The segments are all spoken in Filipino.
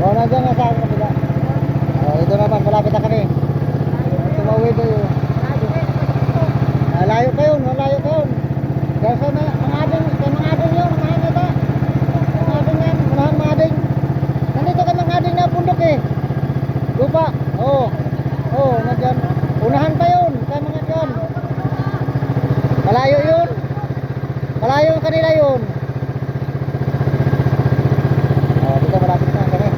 O, nandiyan nga sa kabila. O, ito naman, malapit na kami. Tumawid tayo. Malayo kayo, malayo kayo. Dahil sa mga ading yun, mga nita. Mga ading yan, unahan mga ading. Nandito ka mga ading na bundok eh. Lupa, oo. Oo, nandiyan. Unahan pa yun, kaya mga dyan. Malayo yun. Malayo kanila yun. O, dito malapit na kami.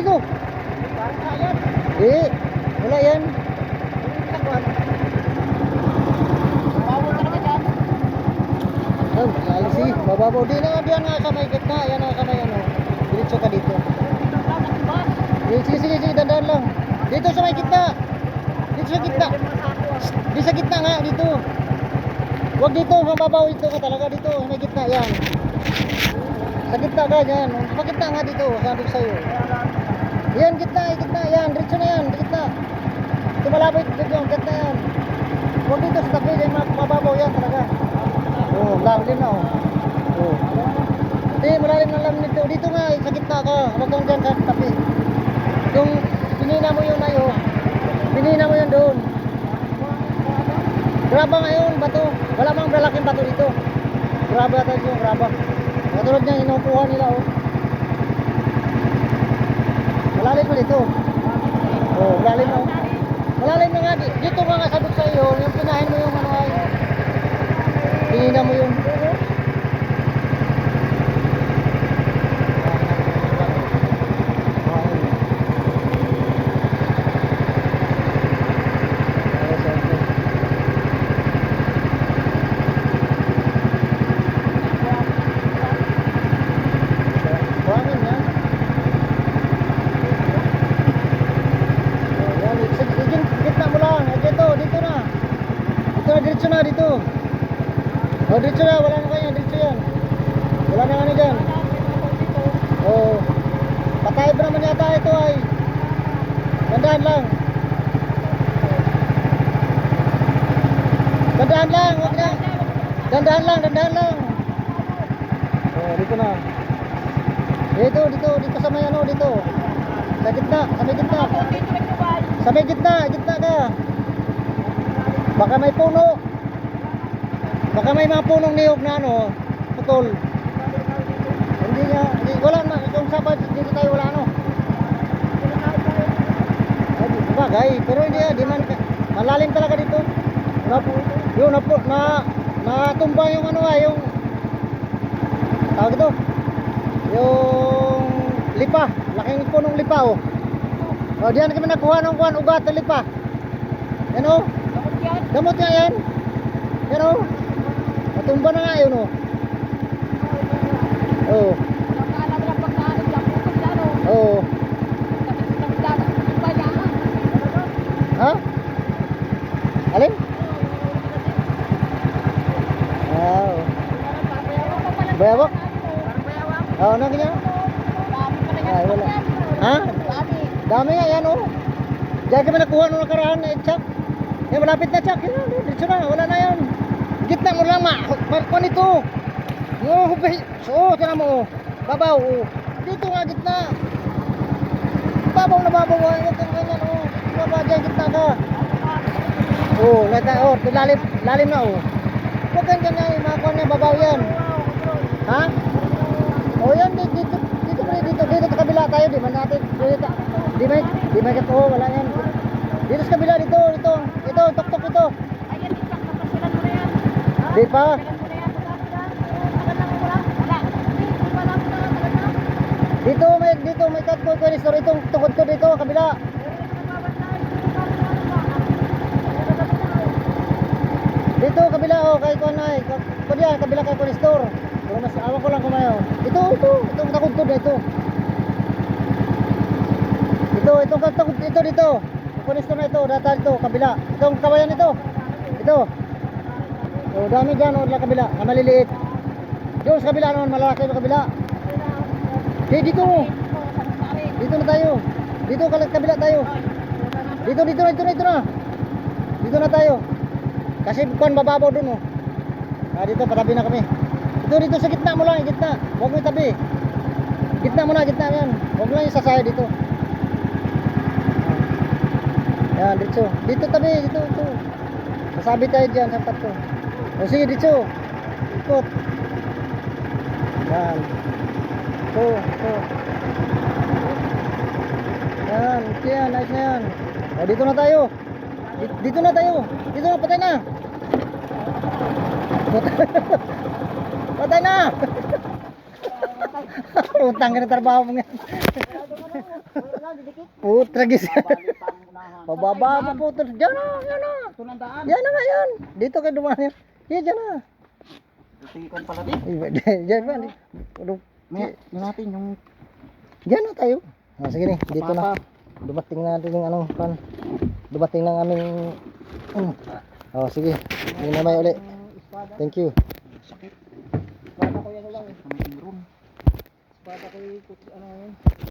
Dito. Wala yan. Malisi. Mababaw. Di na diyan nga sa may gitna. Yan nga sa may ano. Diretso ka dito. Sige, dandan lang. Dito sa may gitna. Dito sa gitna. Di sa gitna nga, dito. Huwag dito, mababaw dito ka talaga dito. May gitna yan. Sa gitna ka dyan. Sa gitna nga dito. Sabi ko sa'yo. Yan, gitna, yan, diretso na yan, gitna. Ito malapit, yung gitna yan. Huwag dito sa tabi, yung mababaw yan talaga. Oo, lalim na oh. Hindi, malalim na lalim nito. Dito nga, sa gitna ka, huwag kang dyan sa tabi. Yung pinina mo yun ay oh. Pinina mo yun doon. Graba ngayon, bato. Wala mang lalaking bato dito. Graba tayo yung graba. Katulad niya, inukuha nila oh. Malalim mo dito. Oh, malalim na. Malalim na nga. Dito nga sabot sa iyo. Yung pinahin mo yung ano ay. Pinina mo yung. Diretso na dito. O, diretso na, wala na kanya, diretso yan. Wala na ano dyan. O, patay pa naman yata ito ay. Dandahan lang. Dandahan lang, huwag na. Dandahan lang. O, dito na. Dito sa may ano, dito. Sa gitna, sa may gitna. Sa may gitna ka. Baka may puno. Baka may mga punong niyog na ano, putol. Wala na, yung sabat dito tayo wala ano. Bagay, pero hindi di man malalim talaga dito. Natumba yung ano yung tawag ito. Yung lipa, laking punong lipa oh. O diyan kami nakuha ng ugat ng lipa. Yan oh. Damot nga yan. Yan oh. Natumba na nga yun oh. Oh. Oh. Ha? Alin? Oh. Bayawak? Oo, ano ganyan? Ay, wala. Ha? Dami nga yan oh. Diyan kami nakuha nung nakaraan na itsak. Yan malapit na tsak. Yan, dito na, wala na yan. Gitna mo lang kuan ito. No, so, tira mo. Babaw. Dito nga gitna. Babaw na babaw. Huwag kang ganyan oh. Babaw dyan gitna ka. Oh, lalim na oh. Huwag kang ganyan mga kuan na babaw yan. Ha? Oh, yan dito sa kabila tayo, di man natin. Di may kato, wala yan. Dito sa kabila dito, tok ito. Di pa. Dito may katko ko ni store itong tukod ko dito kabila. Dito kabila oh kay ko na ko diyan kabila kay ko ni store. Pero mas awa ko lang kumayo. Itong takod ko dito. ito dito. Pupunesto na ito, data dito, kabila. Itong kawayan ito. Ito. So, dami dyan, o, sa kabila, na maliliit. Doon sa kabila naman, malalaki sa kabila. Okay, dito. Dito na tayo. Dito, kabila tayo. Dito na. Dito na tayo. Kasi kuan bababaw dun, oh. Dito, patabi na kami. Dito sa gitna mo lang, gitna. Huwag mo itabi. Gitna mo na, gitna yan. Huwag mo lang yung sasaya dito. Yan, dito. Dito tabi, dito. Masabi tayo dyan sa pato. O sige, dito. Ikot. Yan. Ito. Yan, okay yan, nice na yan. O, dito na tayo. Dito na, patay na. Patay na. Utang ka na trabaho mo nga. Putra gis. Pababa pa po. Diyan na. Yan na nga yan. Dito kayo dumaan yan. Yan, diyan na. Tikan pala din. Diyan ba? May natin yung Diyan na tayo. Sige ni, dito na. Dumating na natin yung anong pan. Dumating ng aming sige. Hindi na may uli. Thank you. espada ko yan lang. Espada ko yung ano yun.